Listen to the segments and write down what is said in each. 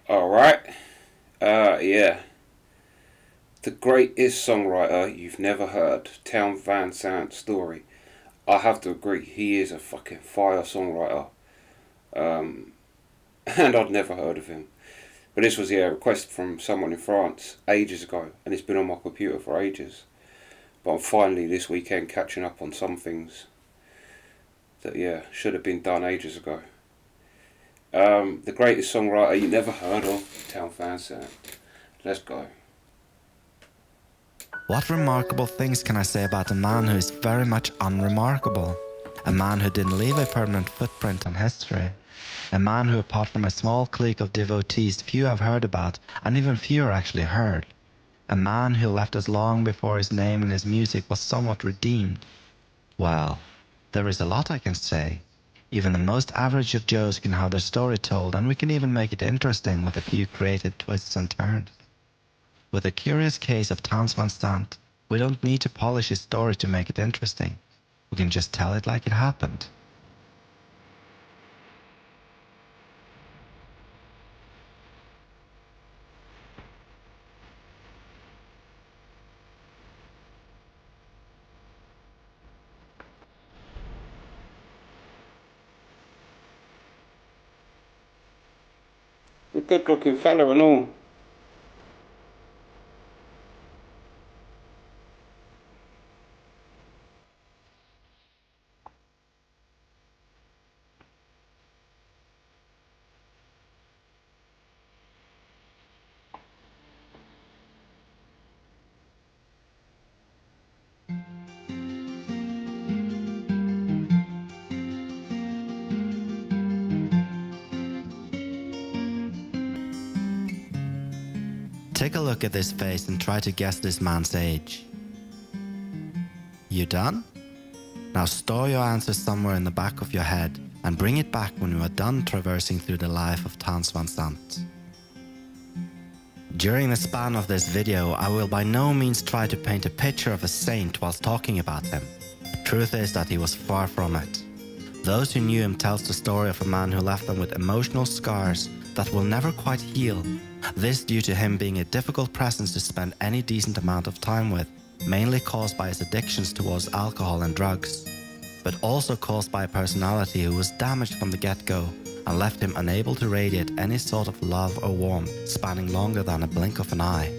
Alright. Yeah. The greatest songwriter you've never heard. Town Van Sant story. I have to agree, he is a fucking fire songwriter. Um, and I'd never heard of him. But this was, a request from someone in France ages ago, and it's been on my computer for ages. But I'm finally this weekend catching up on some things that, should have been done ages ago. The greatest songwriter you never heard of, Town Van Sant. Let's go. What remarkable things can I say about a man who is very much unremarkable? A man who didn't leave a permanent footprint in history. A man who, apart from a small clique of devotees few have heard about, and even fewer actually heard. A man who left us long before his name and his music was somewhat redeemed. Well, there is a lot I can say. Even the most average of Joes can have their story told, and we can even make it interesting with a few creative twists and turns. With the curious case of Towns Van Sant, we don't need to polish his story to make it interesting. We can just tell it like it happened. A good looking fella and all. Take a look at this face and try to guess this man's age. You done? Now store your answer somewhere in the back of your head and bring it back when you are done traversing through the life of Towns Van Sant. During the span of this video, I will by no means try to paint a picture of a saint whilst talking about him. Truth is that he was far from it. Those who knew him tells the story of a man who left them with emotional scars that will never quite heal. This due to him being a difficult presence to spend any decent amount of time with, mainly caused by his addictions towards alcohol and drugs, but also caused by a personality who was damaged from the get-go and left him unable to radiate any sort of love or warmth spanning longer than a blink of an eye.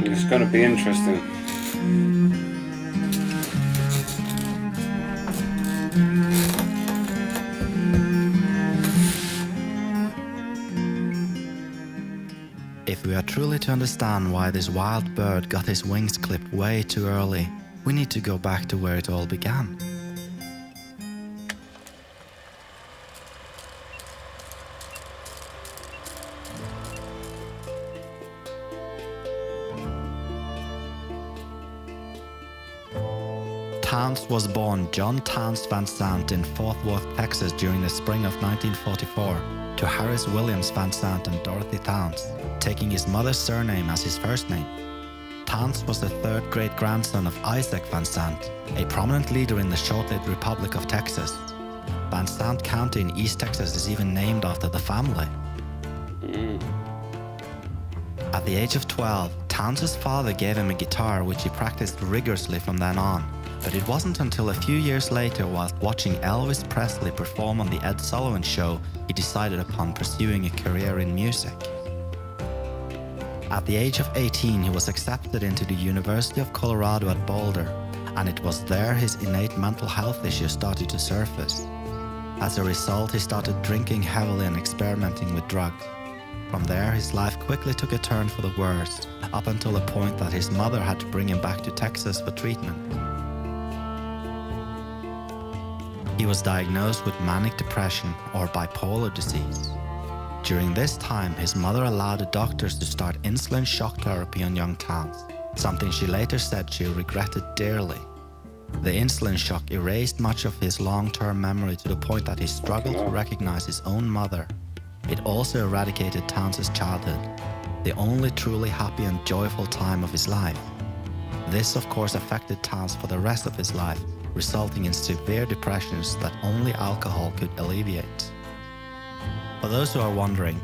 It's gonna be interesting. If we are truly to understand why this wild bird got his wings clipped way too early, we need to go back to where it all began. Towns was born John Towns Van Sant in Fort Worth, Texas during the spring of 1944 to Harris Williams Van Sant and Dorothy Towns, taking his mother's surname as his first name. Towns was the third great-grandson of Isaac Van Sant, a prominent leader in the short-lived Republic of Texas. Van Sant County in East Texas is even named after the family. At the age of 12, Towns' father gave him a guitar which he practiced rigorously from then on. But it wasn't until a few years later, whilst watching Elvis Presley perform on the Ed Sullivan Show, he decided upon pursuing a career in music. At the age of 18, he was accepted into the University of Colorado at Boulder, and it was there his innate mental health issues started to surface. As a result, he started drinking heavily and experimenting with drugs. From there, his life quickly took a turn for the worse, up until the point that his mother had to bring him back to Texas for treatment. He was diagnosed with manic depression or bipolar disease. During this time, his mother allowed the doctors to start insulin shock therapy on young Towns, something she later said she regretted dearly. The insulin shock erased much of his long-term memory to the point that he struggled to recognize his own mother. It also eradicated Towns' childhood, the only truly happy and joyful time of his life. This, of course, affected Towns for the rest of his life, resulting in severe depressions that only alcohol could alleviate. For those who are wondering,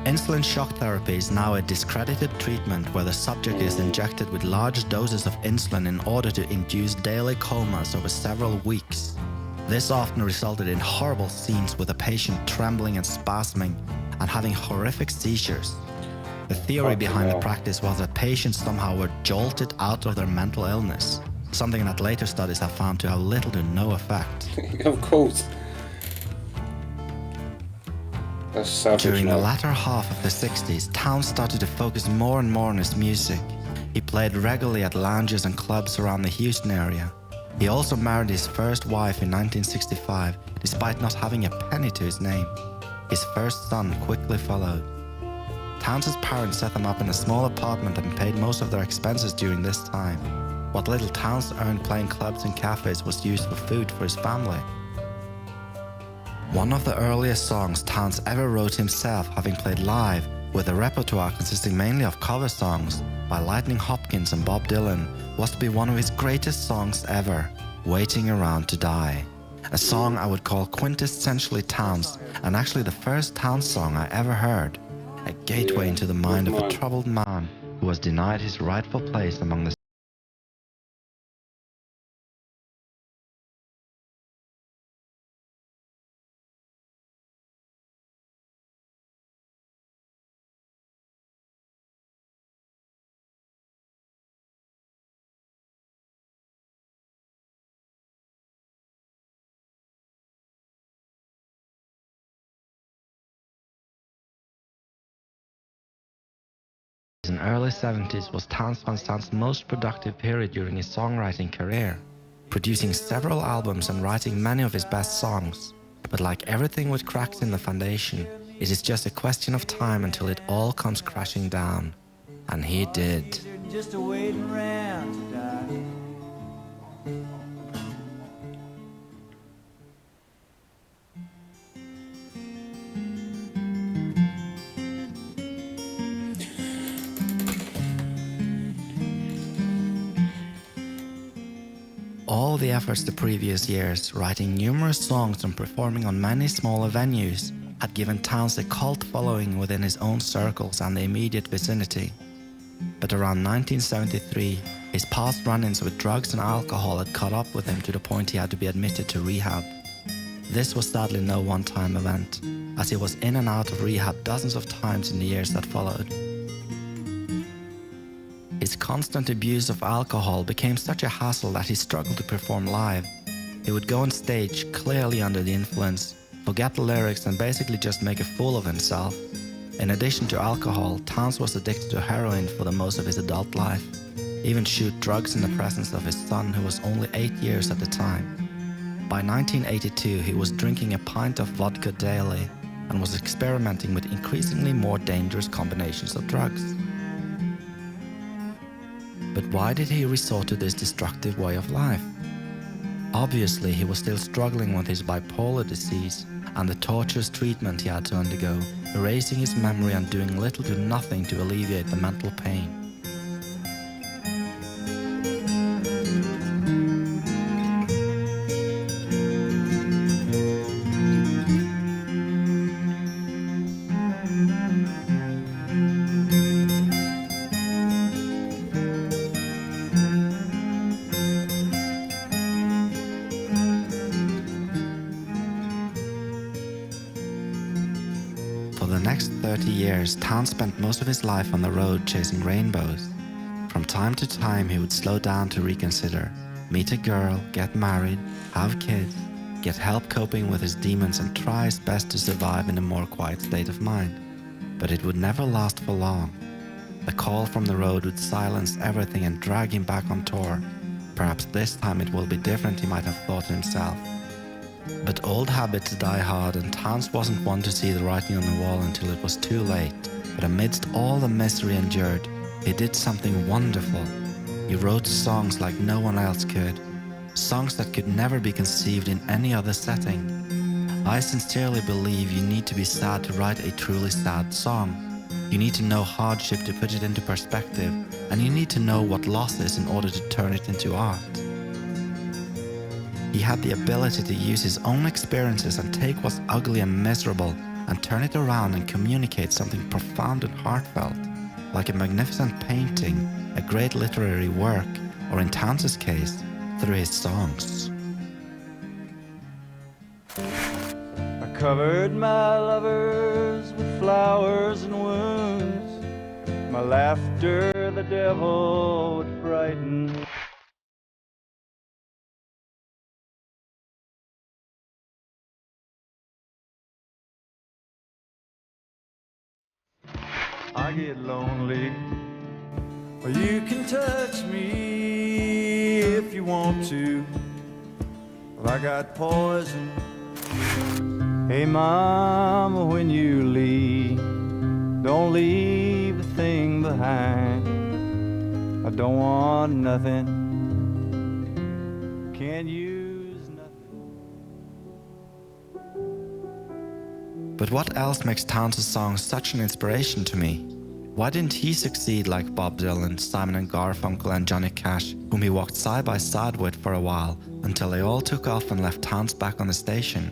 insulin shock therapy is now a discredited treatment where the subject is injected with large doses of insulin in order to induce daily comas over several weeks. This often resulted in horrible scenes with the patient trembling and spasming and having horrific seizures. The theory behind the practice was that patients somehow were jolted out of their mental illness, something that later studies have found to have little to no effect. Of course. That's savage. During the latter half of the 60s, Townes started to focus more and more on his music. He played regularly at lounges and clubs around the Houston area. He also married his first wife in 1965, despite not having a penny to his name. His first son quickly followed. Townes' parents set them up in a small apartment and paid most of their expenses during this time. What little Townes earned playing clubs and cafes was used for food for his family. One of the earliest songs Townes ever wrote himself, having played live, with a repertoire consisting mainly of cover songs by Lightning Hopkins and Bob Dylan, was to be one of his greatest songs ever, Waiting Around to Die. A song I would call quintessentially Townes, and actually the first Townes song I ever heard. A gateway into the mind of a troubled man who was denied his rightful place among the in early 70s was Townes Van Zandt's most productive period during his songwriting career, producing several albums and writing many of his best songs. But like everything with cracks in the foundation, it is just a question of time until it all comes crashing down. And he did. Just waiting around to die. All the efforts the previous years, writing numerous songs and performing on many smaller venues, had given Townes a cult following within his own circles and the immediate vicinity. But around 1973, his past run-ins with drugs and alcohol had caught up with him to the point he had to be admitted to rehab. This was sadly no one-time event, as he was in and out of rehab dozens of times in the years that followed. His constant abuse of alcohol became such a hassle that he struggled to perform live. He would go on stage clearly under the influence, forget the lyrics and basically just make a fool of himself. In addition to alcohol, Townes was addicted to heroin for the most of his adult life, even shoot drugs in the presence of his son, who was only 8 years at the time. By 1982, he was drinking a pint of vodka daily and was experimenting with increasingly more dangerous combinations of drugs. But why did he resort to this destructive way of life? Obviously, he was still struggling with his bipolar disease and the torturous treatment he had to undergo, erasing his memory and doing little to nothing to alleviate the mental pain. For the next 30 years, Townes spent most of his life on the road chasing rainbows. From time to time, he would slow down to reconsider, meet a girl, get married, have kids, get help coping with his demons and try his best to survive in a more quiet state of mind. But it would never last for long. The call from the road would silence everything and drag him back on tour. Perhaps this time it will be different, he might have thought to himself. But old habits die hard, and Townes wasn't one to see the writing on the wall until it was too late. But amidst all the misery endured, he did something wonderful. He wrote songs like no one else could, songs that could never be conceived in any other setting. I sincerely believe you need to be sad to write a truly sad song. You need to know hardship to put it into perspective, and you need to know what loss is in order to turn it into art. He had the ability to use his own experiences and take what's ugly and miserable and turn it around and communicate something profound and heartfelt, like a magnificent painting, a great literary work, or in Townes' case, through his songs. I covered my lovers with flowers and wounds. My laughter the devil would frighten. I get lonely. Well, you can touch me if you want to. Well, I got poison. Hey, Mama, when you leave, don't leave a thing behind. I don't want nothing. Can't use nothing. But what else makes Townes' songs such an inspiration to me? Why didn't he succeed like Bob Dylan, Simon and Garfunkel and Johnny Cash, whom he walked side by side with for a while until they all took off and left Townes back on the station?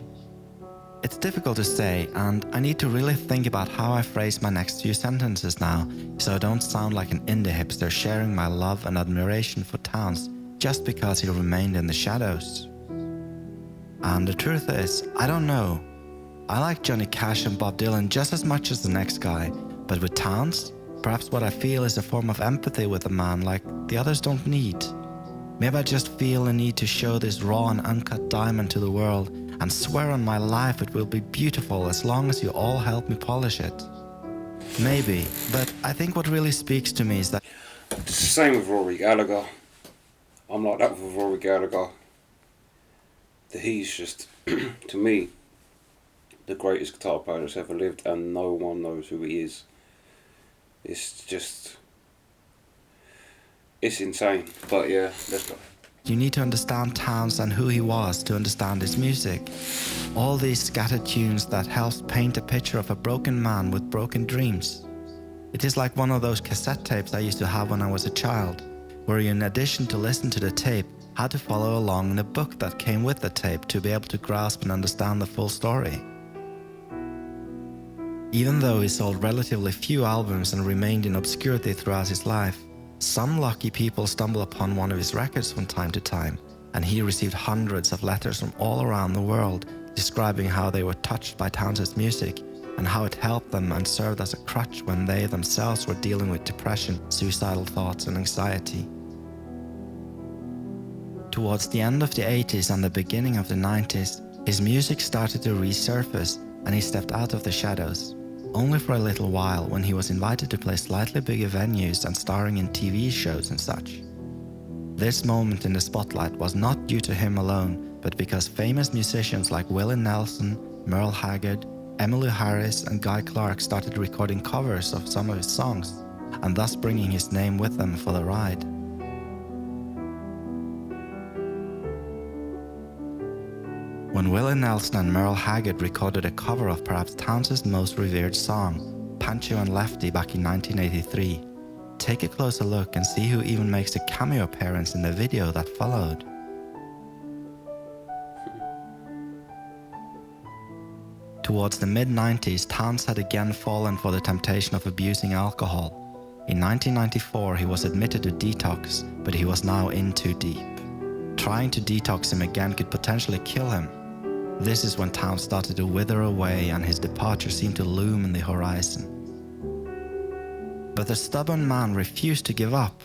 It's difficult to say, and I need to really think about how I phrase my next few sentences now, so I don't sound like an indie hipster sharing my love and admiration for Townes just because he remained in the shadows. And the truth is, I don't know. I like Johnny Cash and Bob Dylan just as much as the next guy, but with Townes, perhaps what I feel is a form of empathy with a man like the others don't need. Maybe I just feel a need to show this raw and uncut diamond to the world and swear on my life it will be beautiful as long as you all help me polish it. Maybe, but I think what really speaks to me is that... It's the same with Rory Gallagher. I'm like that with Rory Gallagher. That he's just, to me, the greatest guitar player that's ever lived, and no one knows who he is. It's just... It's insane. But yeah, let's go. You need to understand Townes and who he was to understand his music. All these scattered tunes that helps paint a picture of a broken man with broken dreams. It is like one of those cassette tapes I used to have when I was a child, where you, in addition to listen to the tape, had to follow along in a book that came with the tape to be able to grasp and understand the full story. Even though he sold relatively few albums and remained in obscurity throughout his life, some lucky people stumble upon one of his records from time to time, and he received hundreds of letters from all around the world describing how they were touched by Townes' music and how it helped them and served as a crutch when they themselves were dealing with depression, suicidal thoughts and anxiety. Towards the end of the 80s and the beginning of the 90s, his music started to resurface and he stepped out of the shadows. Only for a little while when he was invited to play slightly bigger venues and starring in TV shows and such. This moment in the spotlight was not due to him alone, but because famous musicians like Willie Nelson, Merle Haggard, Emmylou Harris and Guy Clark started recording covers of some of his songs, and thus bringing his name with them for the ride. When Willie Nelson and Merle Haggard recorded a cover of perhaps Townes' most revered song, Pancho and Lefty, back in 1983, take a closer look and see who even makes a cameo appearance in the video that followed. Towards the mid-90s, Townes had again fallen for the temptation of abusing alcohol. In 1994, he was admitted to detox, but he was now in too deep. Trying to detox him again could potentially kill him. This is when Townes started to wither away and his departure seemed to loom in the horizon. But the stubborn man refused to give up.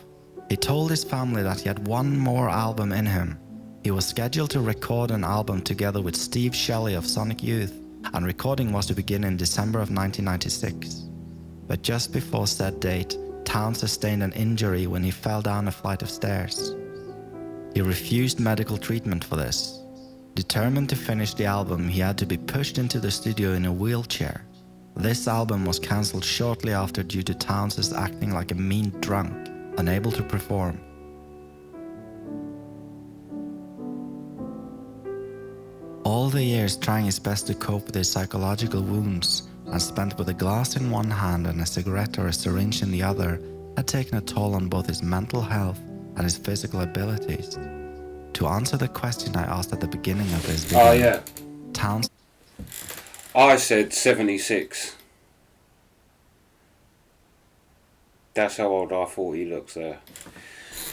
He told his family that he had one more album in him. He was scheduled to record an album together with Steve Shelley of Sonic Youth, and recording was to begin in December of 1996. But just before said date, Townes sustained an injury when he fell down a flight of stairs. He refused medical treatment for this. Determined to finish the album, he had to be pushed into the studio in a wheelchair. This album was cancelled shortly after due to Townes acting like a mean drunk, unable to perform. All the years trying his best to cope with his psychological wounds and spent with a glass in one hand and a cigarette or a syringe in the other had taken a toll on both his mental health and his physical abilities. To answer the question I asked at the beginning of this video, Townes... I said 76. That's how old I thought he looks there.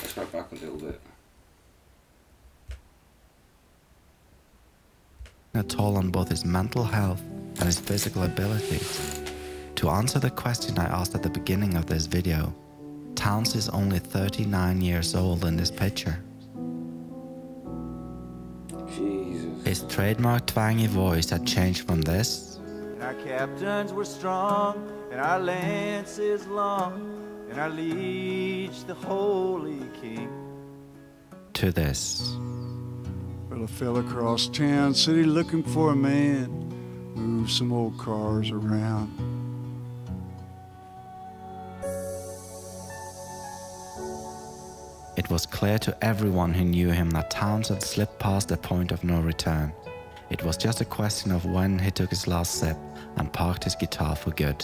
Let's go back a little bit. A toll on both his mental health and his physical abilities. To answer the question I asked at the beginning of this video, Townes is only 39 years old in this picture. Jesus. His trademark twangy voice had changed from this, And our captains were strong, and our lances long, and our liege the holy king, to this. Well, I fell across town city looking for a man, move some old cars around. It was clear to everyone who knew him that Townes had slipped past the point of no return. It was just a question of when he took his last sip and parked his guitar for good.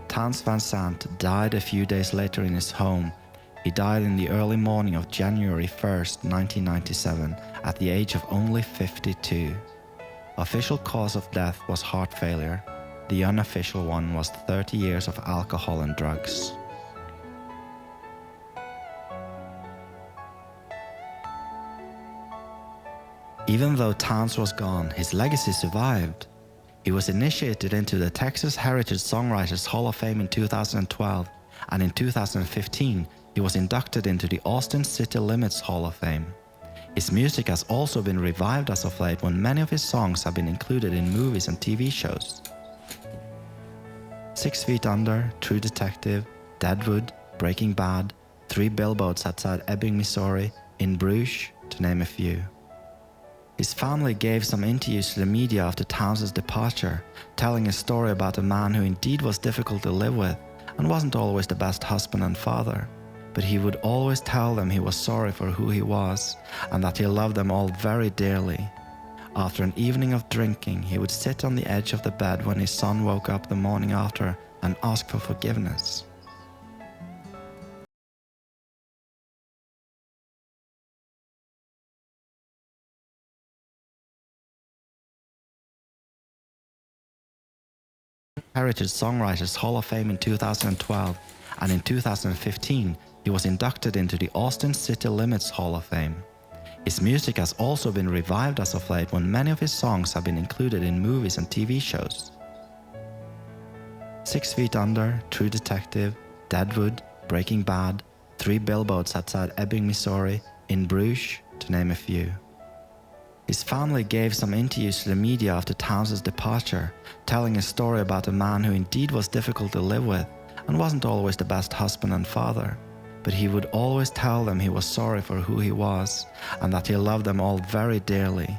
Townes Van Zandt died a few days later in his home. He died in the early morning of January 1st, 1997, at the age of only 52. Official cause of death was heart failure. The unofficial one was 30 years of alcohol and drugs. Even though Townes was gone, his legacy survived. He was initiated into the Texas Heritage Songwriters Hall of Fame in 2012, and in 2015 he was inducted into the Austin City Limits Hall of Fame. His music has also been revived as of late when many of his songs have been included in movies and TV shows. 6 Feet Under, True Detective, Deadwood, Breaking Bad, 3 Billboards Outside Ebbing, Missouri, In Bruges, to name a few. His family gave some interviews to the media after Townes' departure, telling a story about a man who indeed was difficult to live with and wasn't always the best husband and father. But he would always tell them he was sorry for who he was and that he loved them all very dearly. After an evening of drinking, he would sit on the edge of the bed when his son woke up the morning after and ask for forgiveness. Heritage Songwriters Hall of Fame in 2012, and in 2015 he was inducted into the Austin City Limits Hall of Fame. His music has also been revived as of late when many of his songs have been included in movies and TV shows. 6 Feet Under, True Detective, Deadwood, Breaking Bad, 3 Billboards Outside Ebbing, Missouri, In Bruges, to name a few. His family gave some interviews to the media after Townes' departure, telling a story about a man who indeed was difficult to live with and wasn't always the best husband and father. But he would always tell them he was sorry for who he was and that he loved them all very dearly.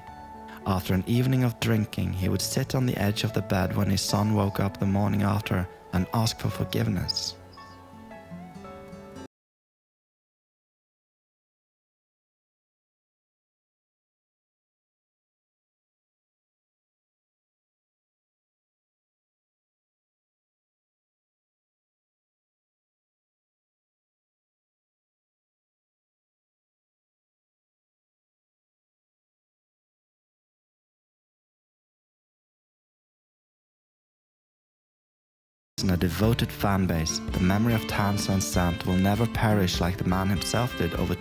After an evening of drinking, he would sit on the edge of the bed when his son woke up the morning after and ask for forgiveness. And a devoted fan base, the memory of Townes Van Zandt will never perish like the man himself did over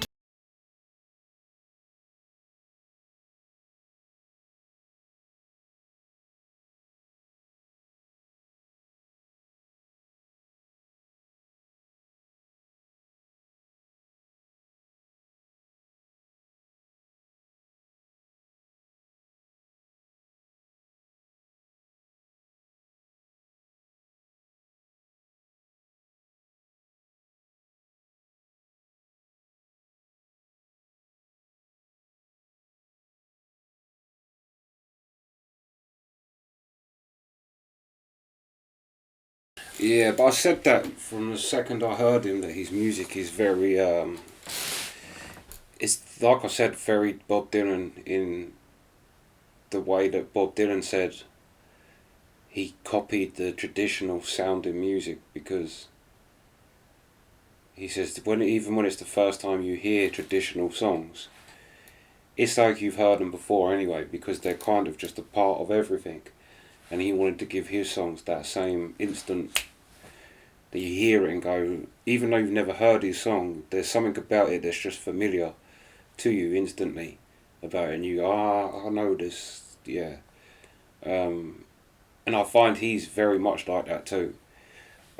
Yeah, but I said that from the second I heard him that his music is very it's like I said, very Bob Dylan in the way that Bob Dylan said he copied the traditional sounding music because he says, even when it's the first time you hear traditional songs, it's like you've heard them before anyway, because they're kind of just a part of everything. And he wanted to give his songs that same instant that you hear it and go, even though you've never heard his song, there's something about it that's just familiar to you instantly about it, and you go, I know this, yeah. And I find he's very much like that too.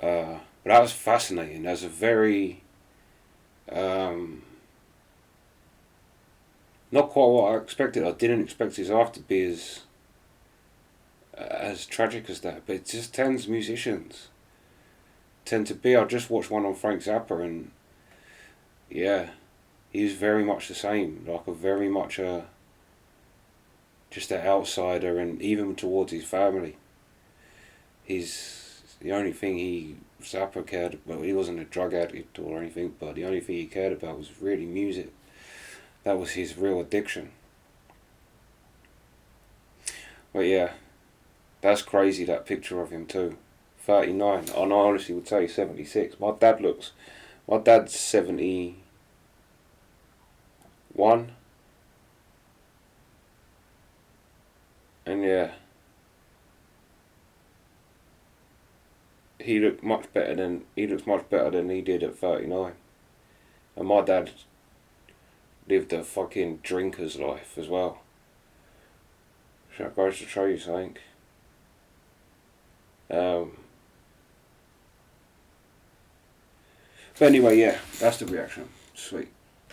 But that was fascinating. That's a very, not quite what I expected. I didn't expect his life to be as tragic as that, but it just tends musicians tend to be. I just watched one on Frank Zappa, and yeah, he was very much the same, like a very much just an outsider, and even towards his family. He's the only thing Zappa cared about. He wasn't a drug addict or anything, but the only thing he cared about was really music. That was his real addiction. But yeah, that's crazy, that picture of him too. 39, and I honestly would say 76. My dad's 71. And yeah, he looks much better than he did at 39. And my dad lived a fucking drinker's life as well. So that goes to show you something. But anyway, yeah, that's the reaction. Sweet.